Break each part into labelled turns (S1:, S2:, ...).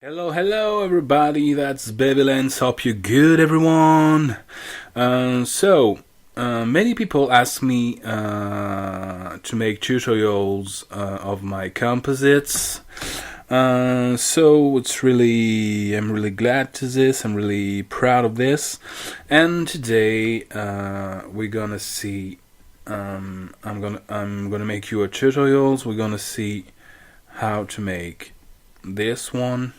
S1: Hello everybody, that's Babylance. Hope you're good everyone. Many people ask me to make tutorials of my composites. I'm really glad to this, I'm really proud of this. And today we're gonna see, I'm gonna make you a tutorials. We're gonna see how to make this one.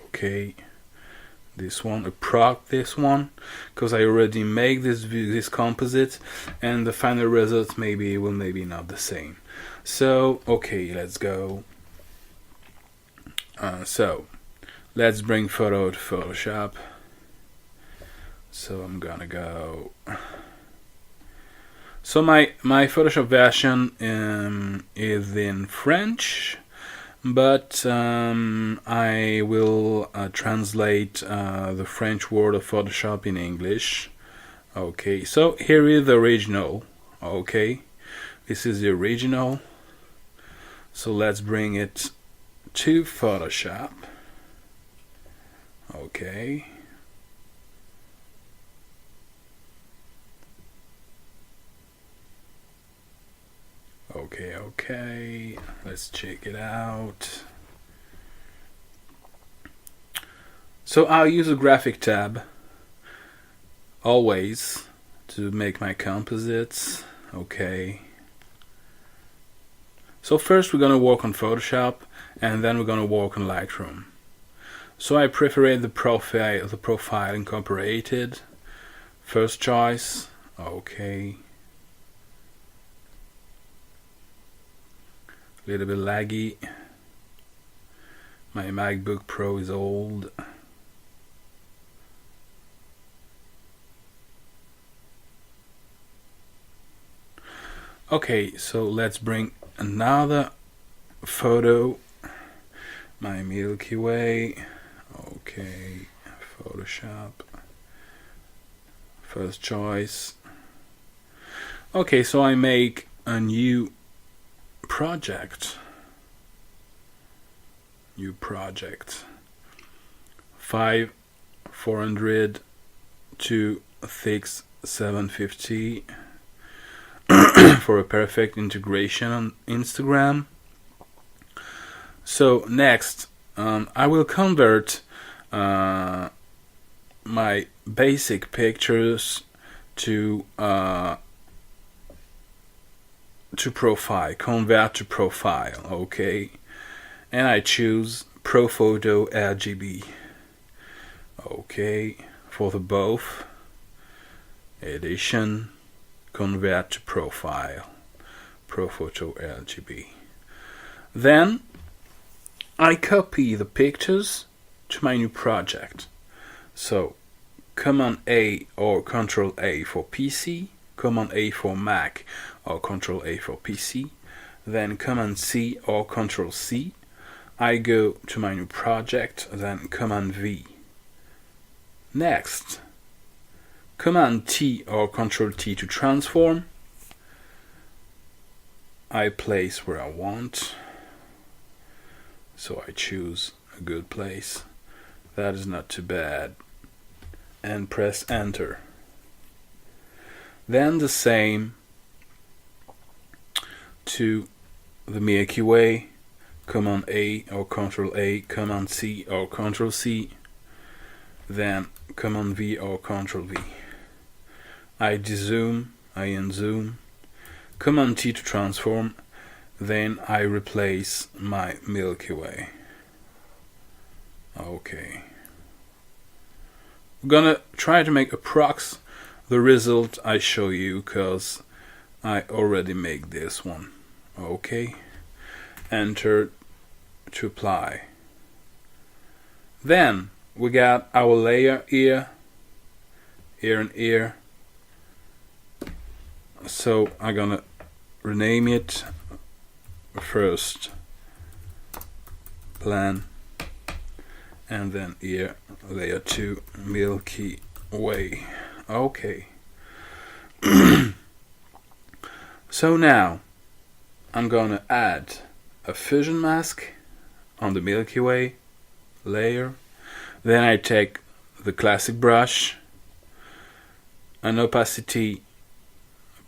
S1: Okay, this one, this one, because I already made this composite, and the final result maybe not the same. So okay, let's go. Let's bring photo to Photoshop. So I'm gonna go. So my Photoshop version is in French, but I will translate the French word of Photoshop in English. Okay, so here is the original. Okay, this is the original. So let's bring it to Photoshop. Okay. Okay, let's check it out. So I'll use a graphic tab always to make my composites. Okay. So first we're gonna work on Photoshop, and then we're gonna work on Lightroom. So I prefer the profile incorporated. First choice. Okay. A little bit laggy. My MacBook Pro is old. Okay, so let's bring another photo. My Milky Way. Okay, Photoshop. First choice. Okay, so I make a new project. 400 to 750 for a perfect integration on Instagram. So next, I will convert my basic pictures to profile, convert to profile. Okay, and I choose Pro Photo RGB. Okay, for the both edition, convert to profile, Pro Photo RGB. Then I copy the pictures to my new project. So Command A or Control A for PC, Command A for Mac or Control A for PC, then Command C or Control C. I go to my new project, then Command V. Next, Command T or Control T to transform. I place where I want. So I choose a good place. That is not too bad. And press enter. Then the same to the Milky Way, Command A or Control A, Command C or Control C, then Command V or Control V. I dezoom, I unzoom, Command T to transform, then I replace my Milky Way. Okay. I'm gonna try to make approx the result I show you, because I already make this one. Okay. Enter to apply. Then we got our layer here and here. So I'm gonna rename it first plan, and then here layer 2 Milky Way. Okay. So now I'm gonna add a fusion mask on the Milky Way layer. Then I take the classic brush, an opacity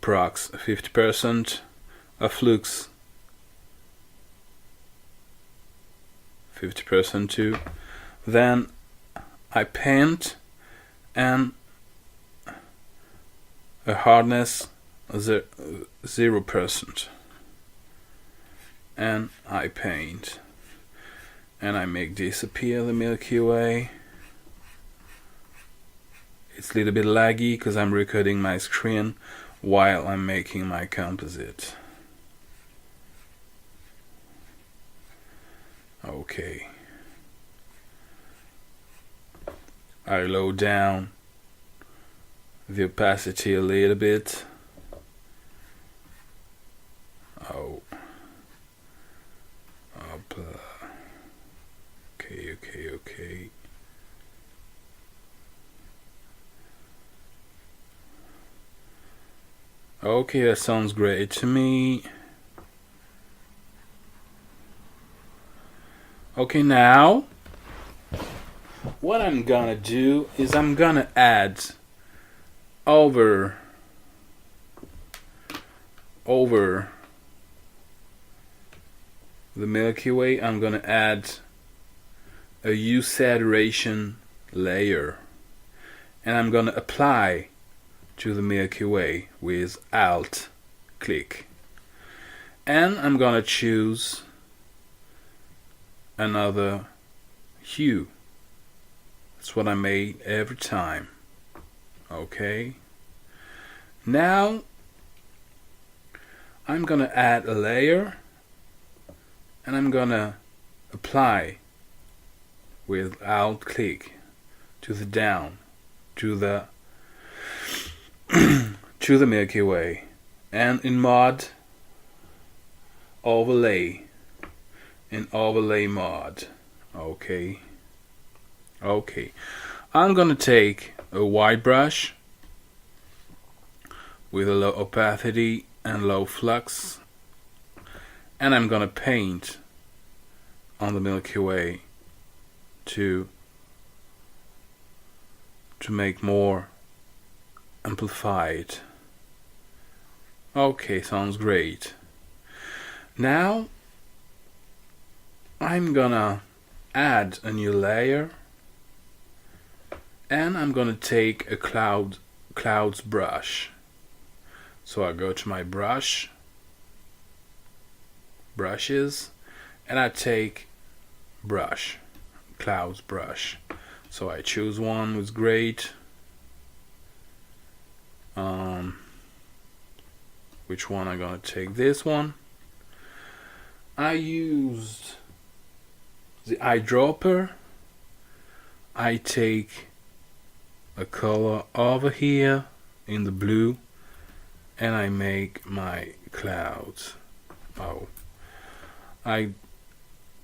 S1: approx 50%, a flux 50% too. Then I paint and a hardness 0%, and I paint and I make disappear the Milky Way. It's a little bit laggy because I'm recording my screen while I'm making my composite. Okay. I lower down the opacity a little bit. Oh. Up. Okay. Okay, that sounds great to me. Okay, now what I'm gonna do is I'm gonna add over the Milky Way, I'm gonna add a hue saturation layer, and I'm gonna apply to the Milky Way with Alt click, and I'm gonna choose another hue. That's what I made every time. Okay, now I'm gonna add a layer and I'm gonna apply with Alt click to the down to the to the Milky Way, and in mod overlay, in overlay mod. Okay, I'm gonna take a white brush with a low opacity and low flux, and I'm gonna paint on the Milky Way to make more amplified. Okay, sounds great. Now I'm gonna add a new layer, and I'm gonna take a clouds brush. So I go to my brushes, and I take clouds brush. So I choose one with great. Which one I'm gonna take? This one. I used the eyedropper. I take a color over here in the blue, and I make my clouds. Oh, I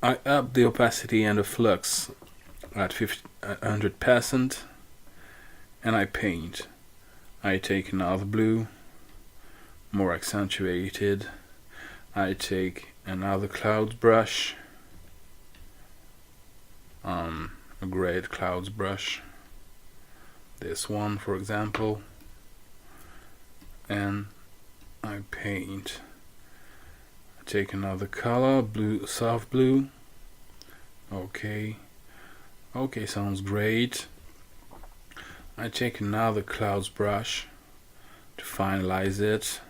S1: up the opacity and the flux at 100%, and I paint. I take another blue, more accentuated. I take another clouds brush, a great clouds brush, this one for example, and I paint. I take another color, blue, soft blue. Okay, sounds great. I take another clouds brush to finalize it.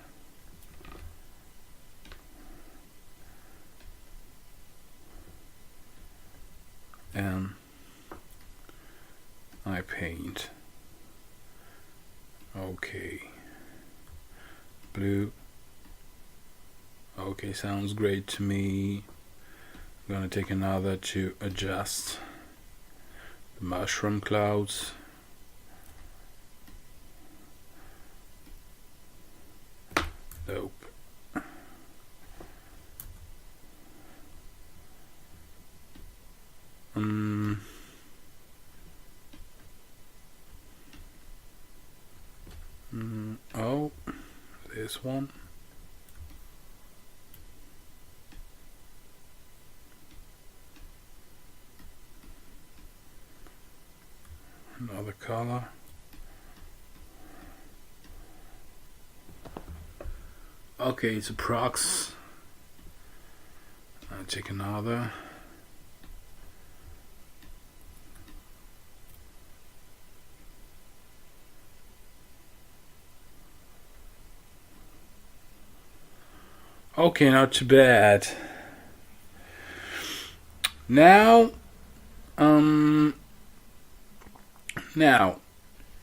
S1: And I paint. Okay, blue. Okay, sounds great to me. I'm gonna take another to adjust the mushroom clouds. Nope. Oh, this one. another color. Okay, it's approx. I'll take another. Okay, not too bad. Now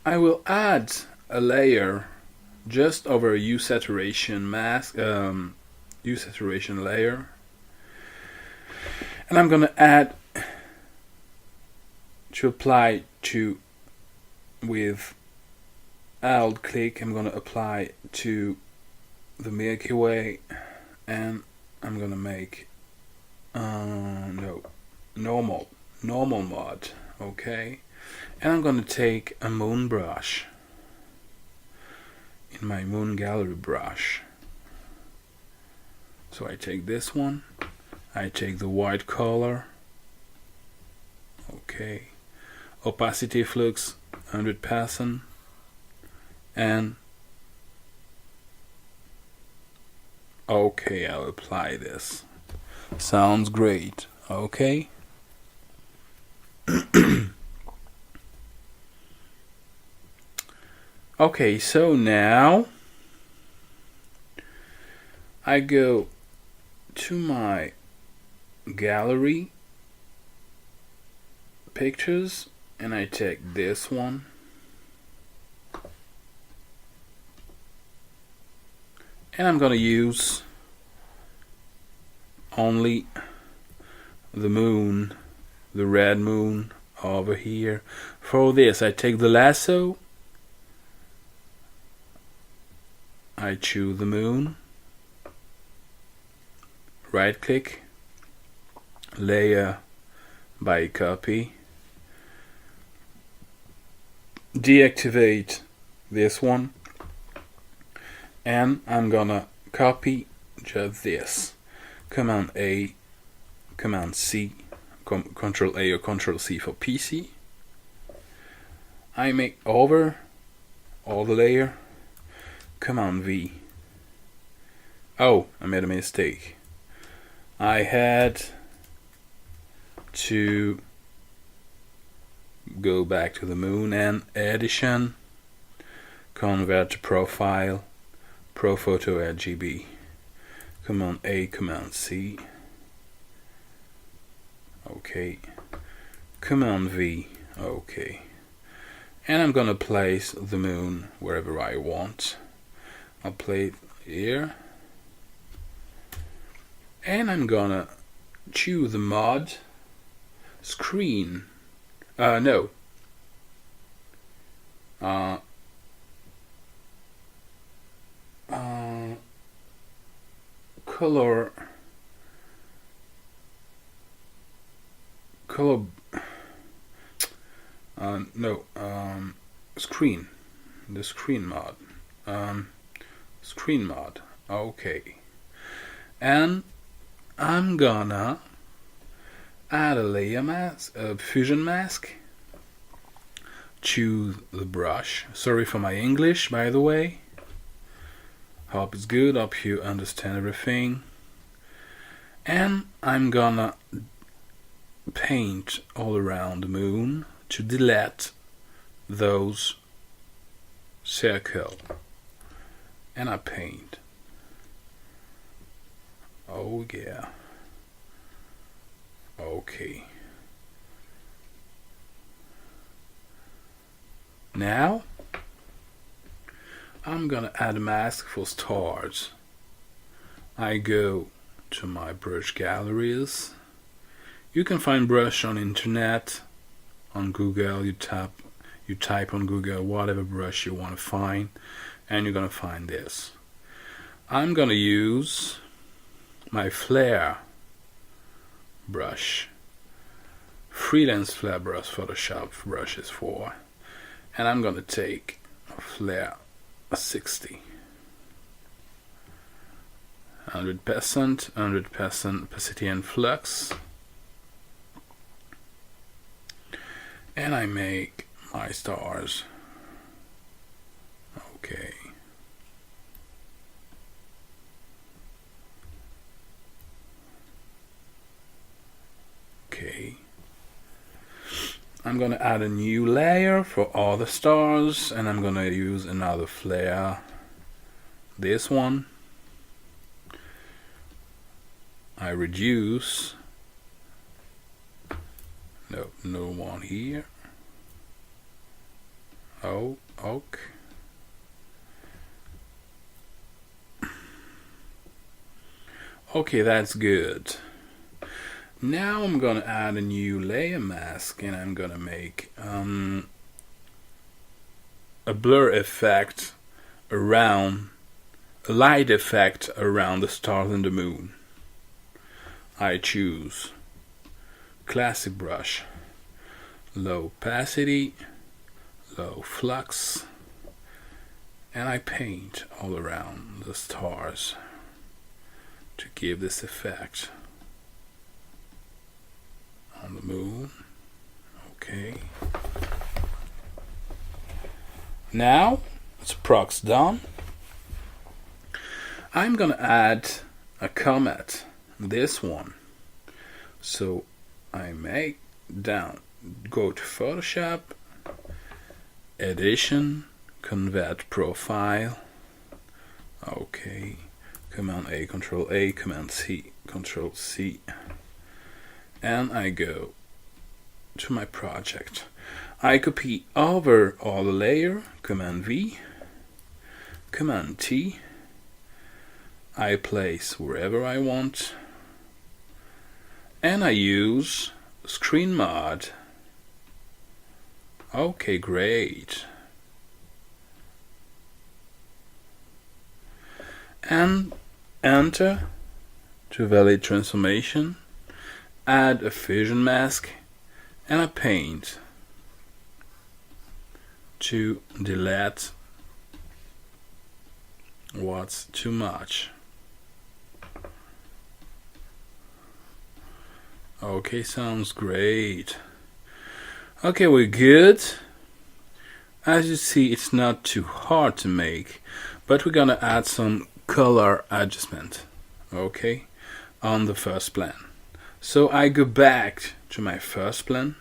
S1: I will add a layer just over a hue saturation mask, hue saturation layer, and I'm gonna add to apply to with alt click. I'm gonna apply to the Milky Way, and I'm gonna make normal mode. Okay, and I'm gonna take a moon brush in my moon gallery brush. So I take this one, I take the white color, okay, opacity flux 100%, and okay, I'll apply this. Sounds great. Okay. Okay, so now I go to my gallery pictures and I take this one, and I'm gonna use only the moon, the red moon over here. For this I take the lasso, I choose the moon, right click, layer by copy, deactivate this one, and I'm gonna copy just this. Command A, Command C, Control A or Control C for PC. I make over all the layer. Command V. Oh, I made a mistake. I had to go back to the moon and edition, convert to profile, Photo RGB. Command A, Command C. Okay. Command V. Okay. And I'm gonna place the moon wherever I want. I'll play it here. And I'm gonna choose the mod screen. No. Color. Screen. The screen mod. Screen mod. Okay. And I'm gonna add a layer mask, a fusion mask. Choose the brush. Sorry for my English, by the way. Hope it's good. Hope you understand everything. And I'm gonna paint all around the moon to delete those circle. And I paint. Oh yeah. Okay. Now I'm gonna add a mask for stars. I go to my brush galleries. You can find brush on internet, on Google. You type on Google whatever brush you want to find, and you're gonna find this. I'm gonna use my flare brush, freelance flare brush, Photoshop brushes for, and I'm gonna take a flare 60, 100% opacity and flux, and I make my stars. Okay. Okay. I'm gonna add a new layer for all the stars, and I'm gonna use another flare. This one. I reduce. No one here. Oh, okay. Okay, that's good. Now I'm gonna add a new layer mask, and I'm gonna make a blur effect around, a light effect around the stars and the moon. I choose classic brush, low opacity, low flux, and I paint all around the stars to give this effect on the moon. Okay. Now it's prox done. I'm gonna add a comet, this one. So I make down, go to Photoshop, Edition, Convert Profile. Okay. Command A, Control A, Command C, Control C. And I go to my project. I copy over all the layer, Command V, Command T. I place wherever I want, and I use Screen Mod. Okay, great. And enter to validate transformation, add a fusion mask, and a paint to delete what's too much. Okay, sounds great. Okay, we're good. As you see, it's not too hard to make, but we're gonna add some color adjustment, okay, on the first plan. So I go back to my first plan,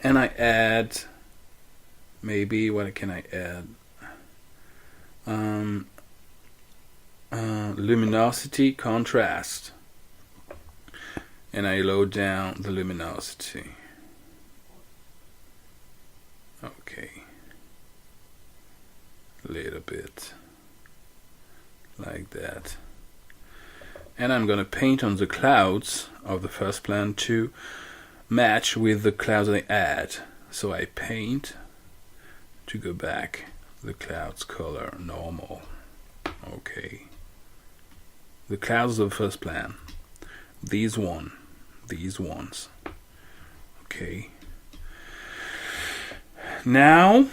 S1: and I add, maybe, what can I add? Luminosity, contrast, and I load down the luminosity. Okay, a little bit like that. And I'm gonna paint on the clouds of the first plan to match with the clouds I add. So I paint to go back the clouds color normal. Okay, the clouds of the first plan, these ones. Okay, now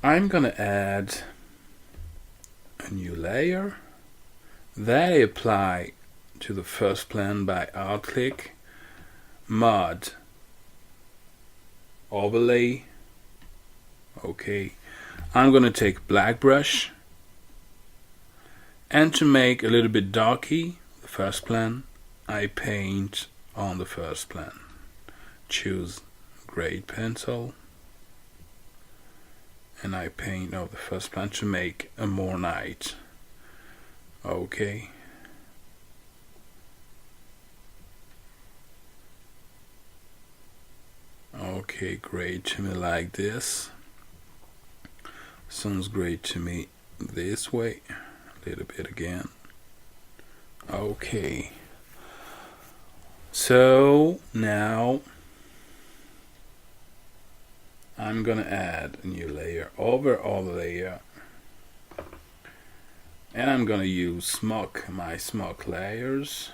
S1: I'm gonna add a new layer that I apply to the first plan by alt click, mod, overlay. Okay, I'm gonna take black brush, and to make a little bit darky the first plan, I paint on the first plan. Choose grade pencil, and I paint on the first plan to make a more night. Okay. Okay, great to me like this. Sounds great to me this way. A little bit again. Okay. So now I'm gonna add a new layer over all the layer, and I'm gonna use smoke, my smoke layers.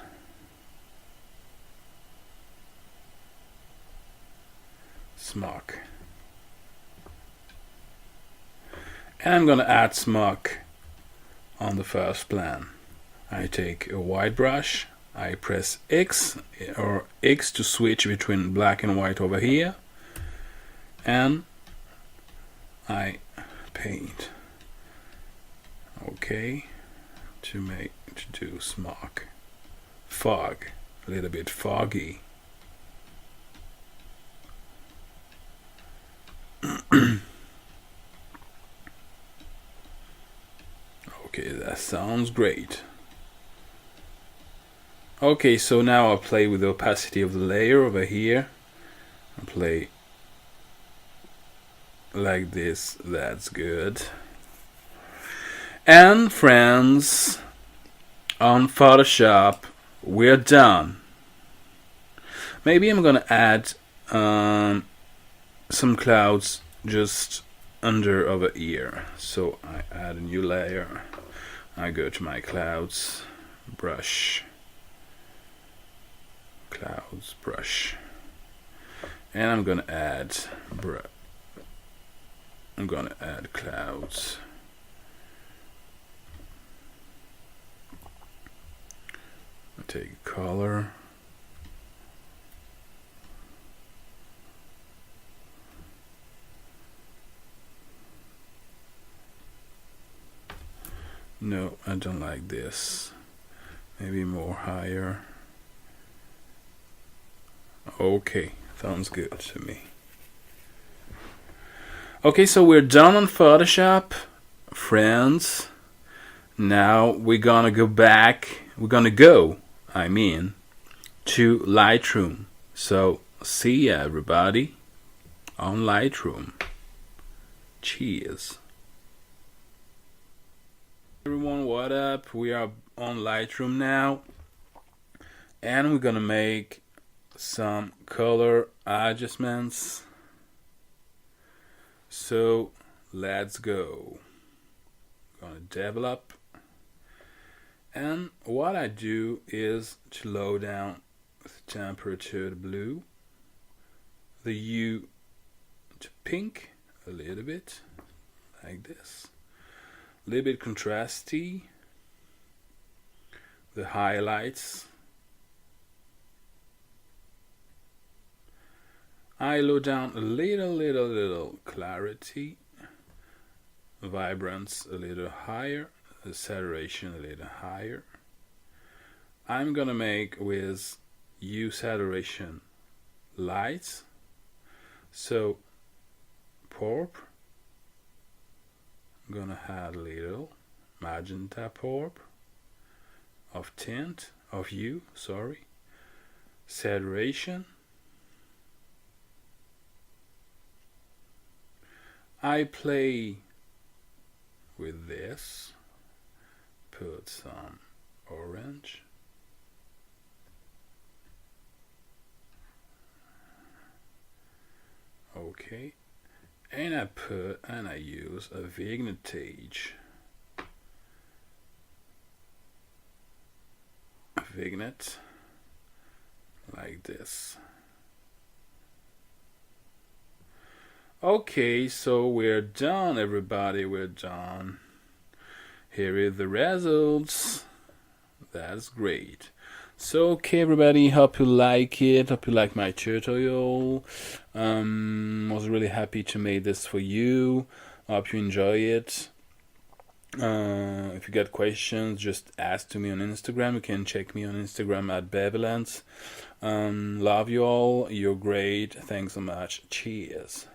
S1: Smoke. And I'm gonna add smoke on the first plan. I take a white brush, I press X or X to switch between black and white over here, and I paint. Okay, to do smog, fog, a little bit foggy. Okay, that sounds great. Okay, so now I'll play with the opacity of the layer over here. I'll play like this, that's good. And friends, on Photoshop, we're done. Maybe I'm gonna add some clouds just under over here. So I add a new layer. I go to my clouds, brush, clouds, brush, and I'm gonna add clouds. I take color. No, I don't like this. Maybe more higher. Okay, sounds good to me. Okay, so we're done on Photoshop, friends. Now we're gonna go back. I mean, to Lightroom. So see ya, everybody, on Lightroom. Cheers. Everyone, what up? We are on Lightroom now, and we're gonna make some color adjustments. So let's go. Gonna develop, and what I do is to low down the temperature to blue, the hue to pink a little bit, like this. A little bit contrasty, the highlights. I low down a little clarity, vibrance a little higher, the saturation a little higher. I'm gonna make with hue saturation lights, so purple. I'm gonna add a little magenta purple of tint of hue, saturation. I play with this, put some orange, okay, and I use a vignettage. Vignette like this. Okay, so we're done, everybody. We're done. Here is the results. That's great. So okay, everybody, hope you like it. Hope you like my tutorial. Was really happy to make this for you. Hope you enjoy it. If you got questions, just ask to me on Instagram. You can check me on Instagram at Bevelance. Love you all. You're great. Thanks so much. Cheers.